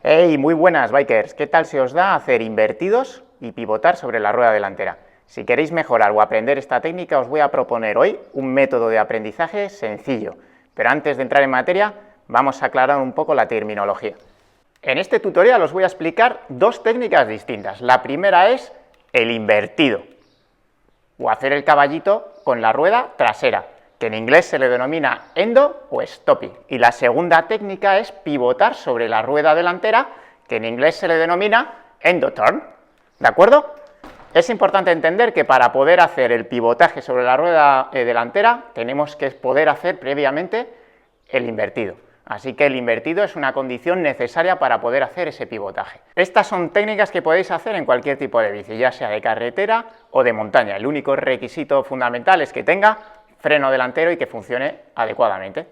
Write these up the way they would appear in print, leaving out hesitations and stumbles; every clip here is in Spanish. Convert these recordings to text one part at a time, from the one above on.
Hey, muy buenas bikers, ¿qué tal se os da hacer invertidos y pivotar sobre la rueda delantera? Si queréis mejorar o aprender esta técnica os voy a proponer hoy un método de aprendizaje sencillo, pero antes de entrar en materia vamos a aclarar un poco la terminología. En este tutorial os voy a explicar dos técnicas distintas. La primera es el invertido, o hacer el caballito con la rueda trasera, que en inglés se le denomina endo o stopping, y la segunda técnica es pivotar sobre la rueda delantera, que en inglés se le denomina endo turn, ¿de acuerdo? Es importante entender que para poder hacer el pivotaje sobre la rueda delantera tenemos que poder hacer previamente el invertido, así que el invertido es una condición necesaria para poder hacer ese pivotaje. Estas son técnicas que podéis hacer en cualquier tipo de bici, ya sea de carretera o de montaña. El único requisito fundamental es que tenga freno delantero y que funcione adecuadamente.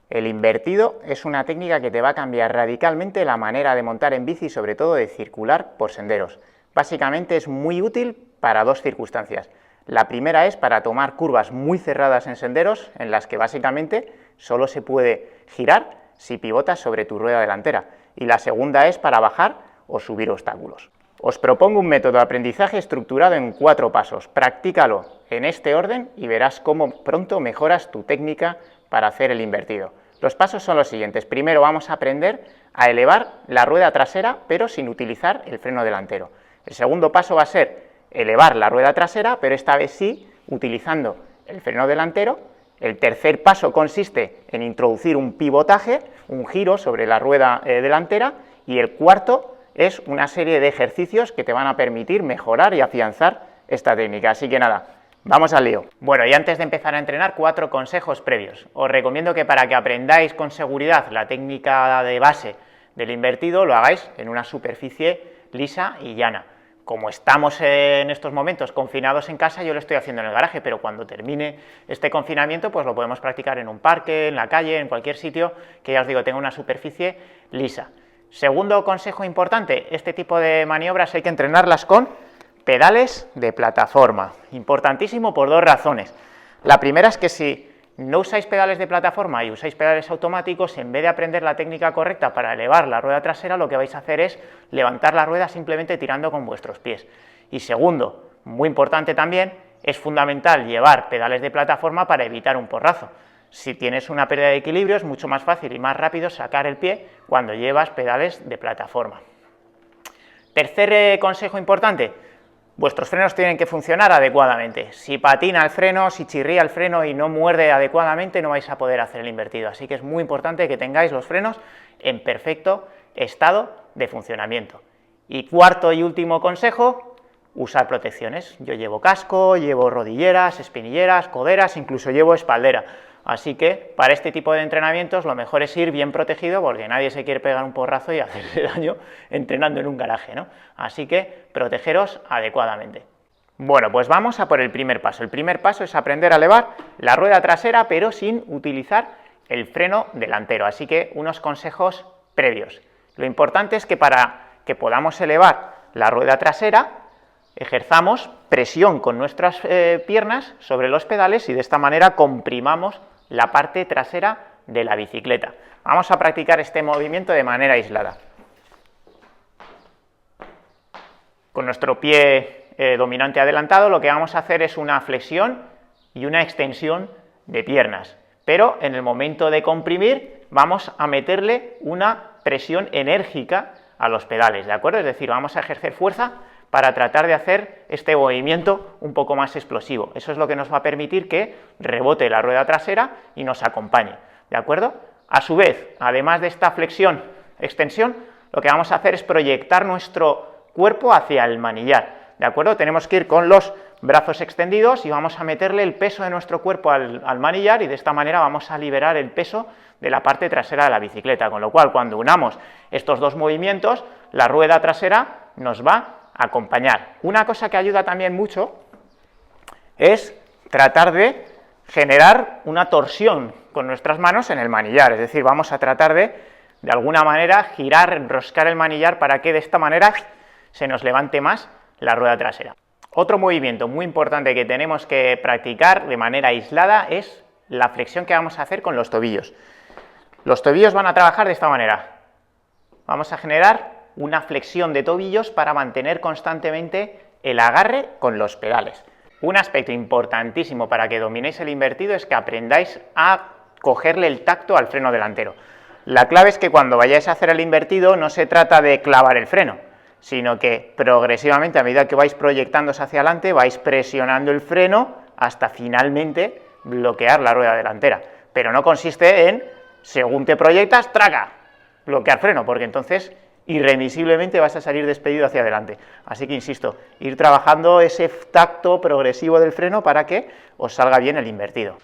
El invertido es una técnica que te va a cambiar radicalmente la manera de montar en bici y sobre todo de circular por senderos. Básicamente es muy útil para dos circunstancias. La primera es para tomar curvas muy cerradas en senderos, en las que básicamente solo se puede girar si pivotas sobre tu rueda delantera. Y la segunda es para bajar o subir obstáculos. Os propongo un método de aprendizaje estructurado en 4 pasos. Practícalo en este orden y verás cómo pronto mejoras tu técnica para hacer el invertido. Los pasos son los siguientes. Primero vamos a aprender a elevar la rueda trasera, pero sin utilizar el freno delantero. El segundo paso va a ser elevar la rueda trasera, pero esta vez sí utilizando el freno delantero. El tercer paso consiste en introducir un pivotaje, un giro sobre la rueda delantera, y el cuarto es una serie de ejercicios que te van a permitir mejorar y afianzar esta técnica. Así que nada, vamos al lío. Bueno, y antes de empezar a entrenar, 4 consejos previos. Os recomiendo que para que aprendáis con seguridad la técnica de base del invertido, lo hagáis en una superficie lisa y llana. Como estamos en estos momentos confinados en casa, yo lo estoy haciendo en el garaje, pero cuando termine este confinamiento, pues lo podemos practicar en un parque, en la calle, en cualquier sitio que ya os digo tenga una superficie lisa. Segundo consejo importante, este tipo de maniobras hay que entrenarlas con pedales de plataforma. Importantísimo por 2 razones. La primera es que si no usáis pedales de plataforma y usáis pedales automáticos, en vez de aprender la técnica correcta para elevar la rueda trasera, lo que vais a hacer es levantar la rueda simplemente tirando con vuestros pies. Y segundo, muy importante también, es fundamental llevar pedales de plataforma para evitar un porrazo. Si tienes una pérdida de equilibrio es mucho más fácil y más rápido sacar el pie cuando llevas pedales de plataforma. Tercer consejo importante, vuestros frenos tienen que funcionar adecuadamente. Si patina el freno, si chirría el freno y no muerde adecuadamente, no vais a poder hacer el invertido. Así que es muy importante que tengáis los frenos en perfecto estado de funcionamiento. Y cuarto y último consejo, usar protecciones. Yo llevo casco, llevo rodilleras, espinilleras, coderas, incluso llevo espaldera. Así que para este tipo de entrenamientos lo mejor es ir bien protegido, porque nadie se quiere pegar un porrazo y hacerle daño entrenando en un garaje, ¿no? Así que protegeros adecuadamente. Bueno, pues vamos a por el primer paso. El primer paso es aprender a elevar la rueda trasera, pero sin utilizar el freno delantero. Así que unos consejos previos. Lo importante es que para que podamos elevar la rueda trasera, ejerzamos presión con nuestras piernas sobre los pedales y de esta manera comprimamos la parte trasera de la bicicleta. Vamos a practicar este movimiento de manera aislada. Con nuestro pie dominante adelantado lo que vamos a hacer es una flexión y una extensión de piernas, pero en el momento de comprimir vamos a meterle una presión enérgica a los pedales, ¿de acuerdo? Es decir, vamos a ejercer fuerza para tratar de hacer este movimiento un poco más explosivo. Eso es lo que nos va a permitir que rebote la rueda trasera y nos acompañe, ¿de acuerdo? A su vez, además de esta flexión, extensión, lo que vamos a hacer es proyectar nuestro cuerpo hacia el manillar, ¿de acuerdo? Tenemos que ir con los brazos extendidos y vamos a meterle el peso de nuestro cuerpo al manillar y de esta manera vamos a liberar el peso de la parte trasera de la bicicleta, con lo cual cuando unamos estos dos movimientos, la rueda trasera nos va acompañar. Una cosa que ayuda también mucho es tratar de generar una torsión con nuestras manos en el manillar, es decir, vamos a tratar de alguna manera girar, enroscar el manillar para que de esta manera se nos levante más la rueda trasera. Otro movimiento muy importante que tenemos que practicar de manera aislada es la flexión que vamos a hacer con los tobillos. Los tobillos van a trabajar de esta manera. vamos a generar una flexión de tobillos para mantener constantemente el agarre con los pedales. Un aspecto importantísimo para que dominéis el invertido es que aprendáis a cogerle el tacto al freno delantero. La clave es que cuando vayáis a hacer el invertido no se trata de clavar el freno, sino que progresivamente, a medida que vais proyectándose hacia adelante, vais presionando el freno hasta finalmente bloquear la rueda delantera. Pero no consiste en, según te proyectas, ¡traca!, bloquear freno, porque entonces irremisiblemente vas a salir despedido hacia adelante. Así que, insisto, ir trabajando ese tacto progresivo del freno para que os salga bien el invertido.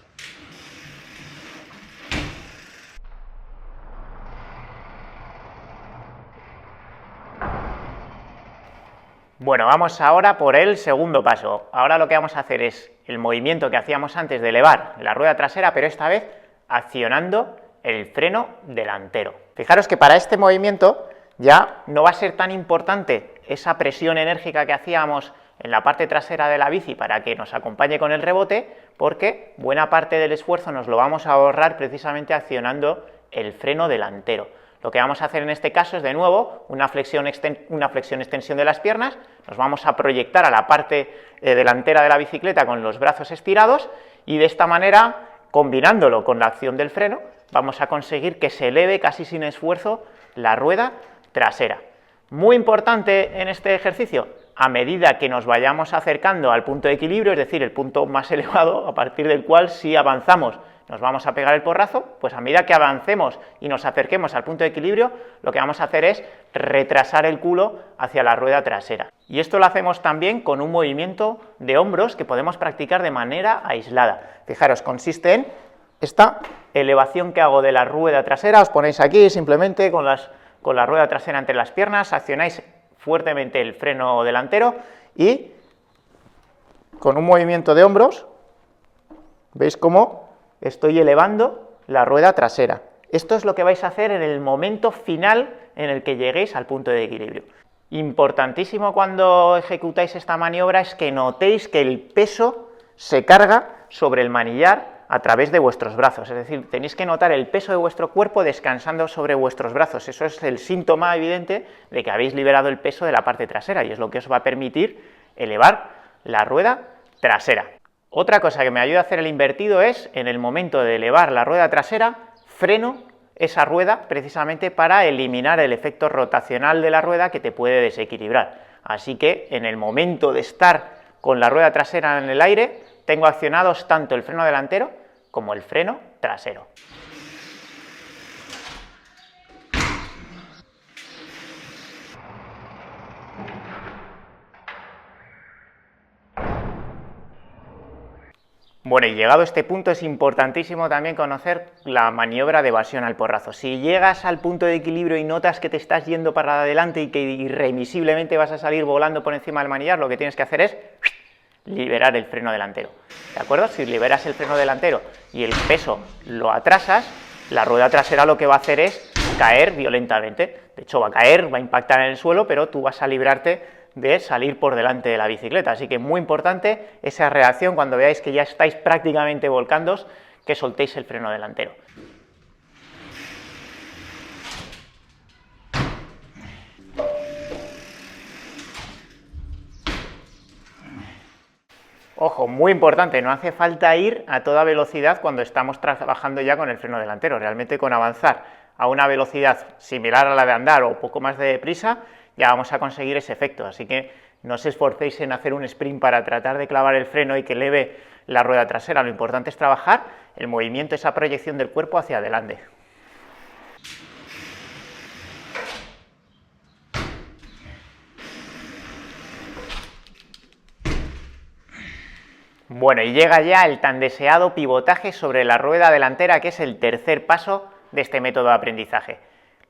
Bueno, vamos ahora por el segundo paso. Ahora lo que vamos a hacer es el movimiento que hacíamos antes de elevar la rueda trasera, pero esta vez accionando el freno delantero. Fijaros que para este movimiento ya no va a ser tan importante esa presión enérgica que hacíamos en la parte trasera de la bici para que nos acompañe con el rebote, porque buena parte del esfuerzo nos lo vamos a ahorrar precisamente accionando el freno delantero. Lo que vamos a hacer en este caso es, de nuevo, una flexión-extensión de las piernas, nos vamos a proyectar a la parte delantera de la bicicleta con los brazos estirados y de esta manera, combinándolo con la acción del freno, vamos a conseguir que se eleve casi sin esfuerzo la rueda trasera. Muy importante en este ejercicio, a medida que nos vayamos acercando al punto de equilibrio, es decir, el punto más elevado, a partir del cual, si avanzamos, nos vamos a pegar el porrazo, pues a medida que avancemos y nos acerquemos al punto de equilibrio, lo que vamos a hacer es retrasar el culo hacia la rueda trasera. Y esto lo hacemos también con un movimiento de hombros que podemos practicar de manera aislada. Fijaros, consiste en esta elevación que hago de la rueda trasera, os ponéis aquí simplemente con la rueda trasera entre las piernas, accionáis fuertemente el freno delantero y con un movimiento de hombros, veis cómo estoy elevando la rueda trasera. Esto es lo que vais a hacer en el momento final en el que lleguéis al punto de equilibrio. Importantísimo cuando ejecutáis esta maniobra es que notéis que el peso se carga sobre el manillar a través de vuestros brazos, es decir, tenéis que notar el peso de vuestro cuerpo descansando sobre vuestros brazos. Eso es el síntoma evidente de que habéis liberado el peso de la parte trasera y es lo que os va a permitir elevar la rueda trasera. Otra cosa que me ayuda a hacer el invertido es, en el momento de elevar la rueda trasera, freno esa rueda precisamente para eliminar el efecto rotacional de la rueda que te puede desequilibrar. Así que en el momento de estar con la rueda trasera en el aire, tengo accionados tanto el freno delantero como el freno trasero. Bueno, y llegado a este punto es importantísimo también conocer la maniobra de evasión al porrazo. Si llegas al punto de equilibrio y notas que te estás yendo para adelante y que irremisiblemente vas a salir volando por encima del manillar, lo que tienes que hacer es liberar el freno delantero, ¿de acuerdo? Si liberas el freno delantero y el peso lo atrasas, la rueda trasera lo que va a hacer es caer violentamente. De hecho, va a caer, va a impactar en el suelo, pero tú vas a librarte de salir por delante de la bicicleta. Así que muy importante esa reacción cuando veáis que ya estáis prácticamente volcándoos, que soltéis el freno delantero. Ojo, muy importante, no hace falta ir a toda velocidad cuando estamos trabajando ya con el freno delantero. Realmente con avanzar a una velocidad similar a la de andar o poco más de prisa, ya vamos a conseguir ese efecto. Así que no os esforcéis en hacer un sprint para tratar de clavar el freno y que eleve la rueda trasera. Lo importante es trabajar el movimiento, esa proyección del cuerpo hacia adelante. Bueno, y llega ya el tan deseado pivotaje sobre la rueda delantera, que es el tercer paso de este método de aprendizaje.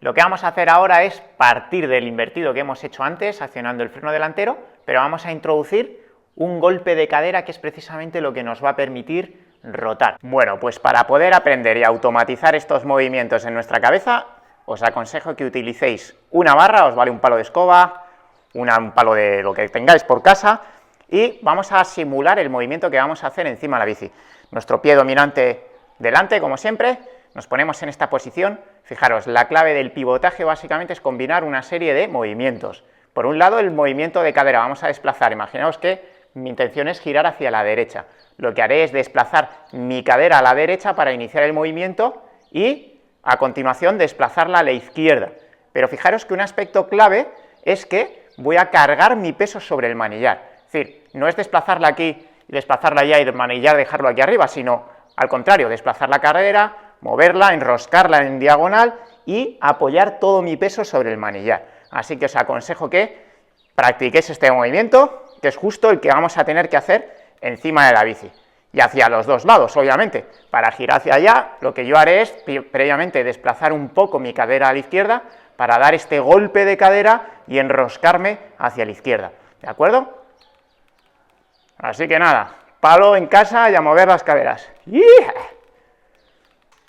Lo que vamos a hacer ahora es partir del invertido que hemos hecho antes, accionando el freno delantero, pero vamos a introducir un golpe de cadera que es precisamente lo que nos va a permitir rotar. Bueno, pues para poder aprender y automatizar estos movimientos en nuestra cabeza, os aconsejo que utilicéis una barra, os vale un palo de escoba, un palo de lo que tengáis por casa, y vamos a simular el movimiento que vamos a hacer encima de la bici. Nuestro pie dominante delante, como siempre, nos ponemos en esta posición. Fijaros, la clave del pivotaje básicamente es combinar una serie de movimientos. Por un lado, el movimiento de cadera, vamos a desplazar, imaginaos que mi intención es girar hacia la derecha. Lo que haré es desplazar mi cadera a la derecha para iniciar el movimiento y a continuación desplazarla a la izquierda. Pero fijaros que un aspecto clave es que voy a cargar mi peso sobre el manillar. Es decir, no es desplazarla aquí y desplazarla allá y el manillar dejarlo aquí arriba, sino al contrario, desplazar la cadera, moverla, enroscarla en diagonal y apoyar todo mi peso sobre el manillar. Así que os aconsejo que practiquéis este movimiento, que es justo el que vamos a tener que hacer encima de la bici. Y hacia los dos lados, obviamente. Para girar hacia allá, lo que yo haré es previamente desplazar un poco mi cadera a la izquierda para dar este golpe de cadera y enroscarme hacia la izquierda. ¿De acuerdo? Así que nada, palo en casa y a mover las caderas. ¡Yeah!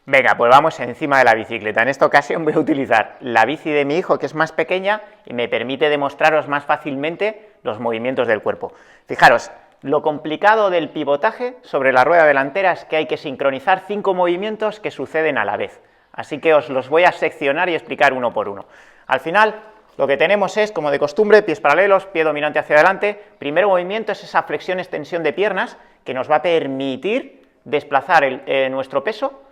Venga, pues vamos encima de la bicicleta. En esta ocasión voy a utilizar la bici de mi hijo, que es más pequeña y me permite demostraros más fácilmente los movimientos del cuerpo. Fijaros, lo complicado del pivotaje sobre la rueda delantera es que hay que sincronizar 5 movimientos que suceden a la vez. Así que os los voy a seccionar y explicar uno por uno. Al final, lo que tenemos es, como de costumbre, pies paralelos, pie dominante hacia adelante. Primer movimiento es esa flexión-extensión de piernas que nos va a permitir desplazar nuestro peso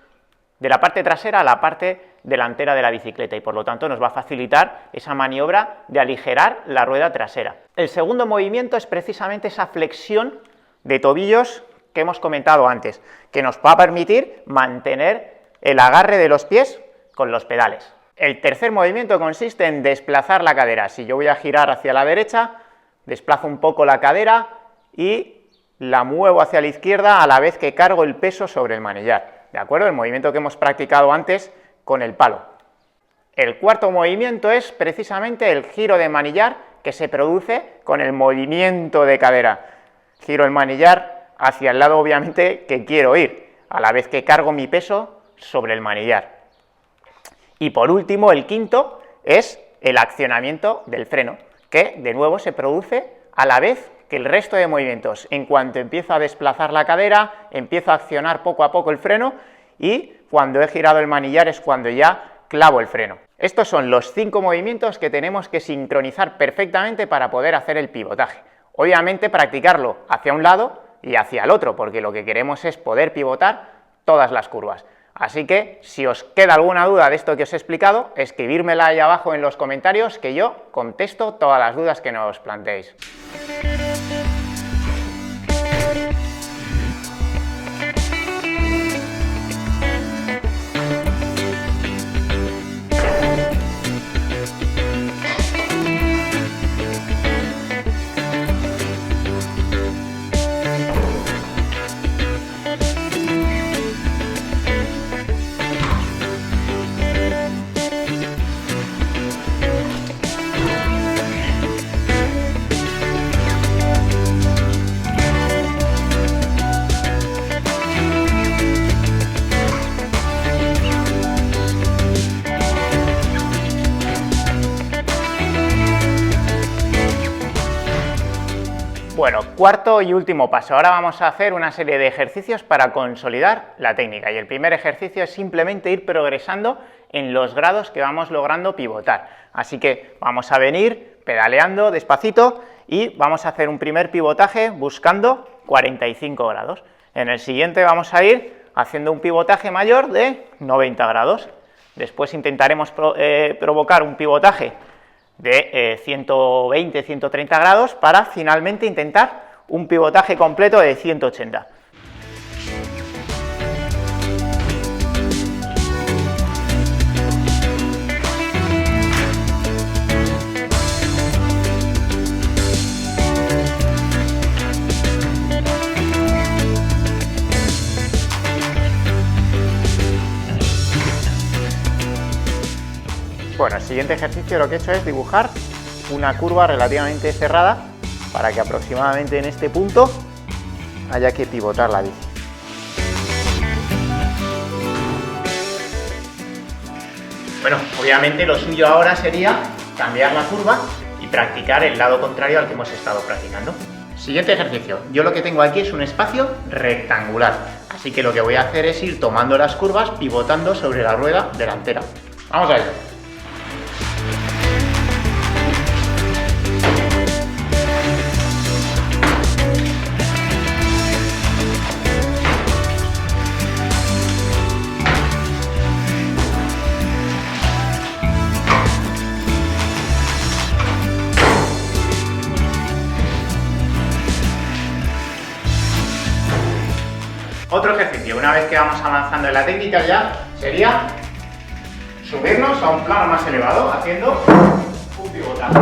de la parte trasera a la parte delantera de la bicicleta y por lo tanto nos va a facilitar esa maniobra de aligerar la rueda trasera. El segundo movimiento es precisamente esa flexión de tobillos que hemos comentado antes, que nos va a permitir mantener el agarre de los pies con los pedales. El tercer movimiento consiste en desplazar la cadera. Si yo voy a girar hacia la derecha, desplazo un poco la cadera y la muevo hacia la izquierda a la vez que cargo el peso sobre el manillar. ¿De acuerdo? El movimiento que hemos practicado antes con el palo. El cuarto movimiento es precisamente el giro de manillar que se produce con el movimiento de cadera. Giro el manillar hacia el lado, obviamente, que quiero ir, a la vez que cargo mi peso sobre el manillar. Y por último, el quinto es el accionamiento del freno, que de nuevo se produce a la vez que el resto de movimientos. En cuanto empiezo a desplazar la cadera, empiezo a accionar poco a poco el freno y cuando he girado el manillar es cuando ya clavo el freno. Estos son los 5 movimientos que tenemos que sincronizar perfectamente para poder hacer el pivotaje. Obviamente practicarlo hacia un lado y hacia el otro, porque lo que queremos es poder pivotar todas las curvas. Así que, si os queda alguna duda de esto que os he explicado, escribírmela ahí abajo en los comentarios que yo contesto todas las dudas que nos planteéis. Bueno, cuarto y último paso. Ahora vamos a hacer una serie de ejercicios para consolidar la técnica. Y el primer ejercicio es simplemente ir progresando en los grados que vamos logrando pivotar. Así que vamos a venir pedaleando despacito y vamos a hacer un primer pivotaje buscando 45 grados. En el siguiente vamos a ir haciendo un pivotaje mayor de 90 grados. Después intentaremos provocar un pivotaje de 120-130 grados para finalmente intentar un pivotaje completo de 180. Bueno, el siguiente ejercicio lo que he hecho es dibujar una curva relativamente cerrada para que aproximadamente en este punto haya que pivotar la bici. Bueno, obviamente lo suyo ahora sería cambiar la curva y practicar el lado contrario al que hemos estado practicando. Siguiente ejercicio. Yo lo que tengo aquí es un espacio rectangular, Así que lo que voy a hacer es ir tomando las curvas, pivotando sobre la rueda delantera. Vamos a ello. Otro ejercicio, una vez que vamos avanzando en la técnica ya, sería subirnos a un plano más elevado haciendo un pivotaje.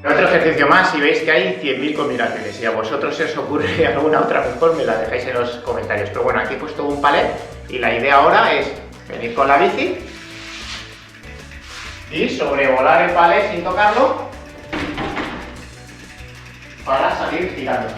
Otro ejercicio más, y veis que hay 100.000 combinaciones. Si a vosotros se os ocurre alguna otra mejor, me la dejáis en los comentarios. Pero bueno, aquí he puesto un palet y la idea ahora es venir con la bici y sobrevolar el palet sin tocarlo para salir girando.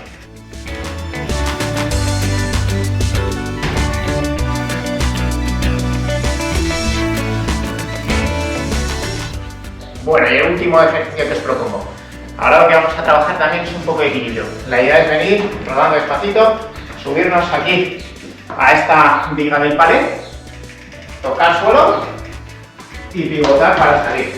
Bueno, y el último ejercicio que os propongo. Ahora lo que vamos a trabajar también es un poco de equilibrio. La idea es venir rodando despacito, subirnos aquí a esta viga del palet, tocar suelo y pivotar para salir.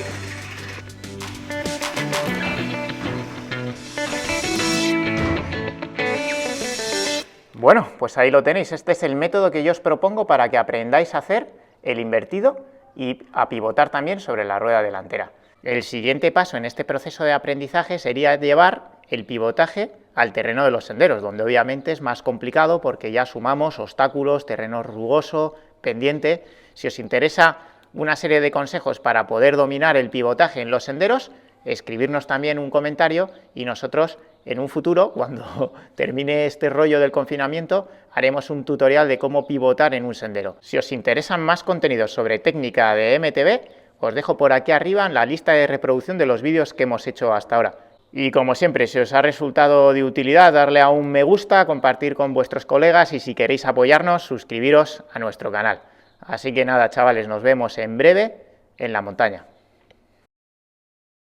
Bueno, pues ahí lo tenéis. Este es el método que yo os propongo para que aprendáis a hacer el invertido y a pivotar también sobre la rueda delantera. El siguiente paso en este proceso de aprendizaje sería llevar el pivotaje al terreno de los senderos, donde obviamente es más complicado porque ya sumamos obstáculos, terreno rugoso, pendiente. Si os interesa una serie de consejos para poder dominar el pivotaje en los senderos, escribirnos también un comentario y nosotros en un futuro, cuando termine este rollo del confinamiento, haremos un tutorial de cómo pivotar en un sendero. Si os interesan más contenidos sobre técnica de MTB, os dejo por aquí arriba en la lista de reproducción de los vídeos que hemos hecho hasta ahora. Y como siempre, si os ha resultado de utilidad, darle a un me gusta, compartir con vuestros colegas y si queréis apoyarnos, suscribiros a nuestro canal. Así que nada, chavales, nos vemos en breve en la montaña.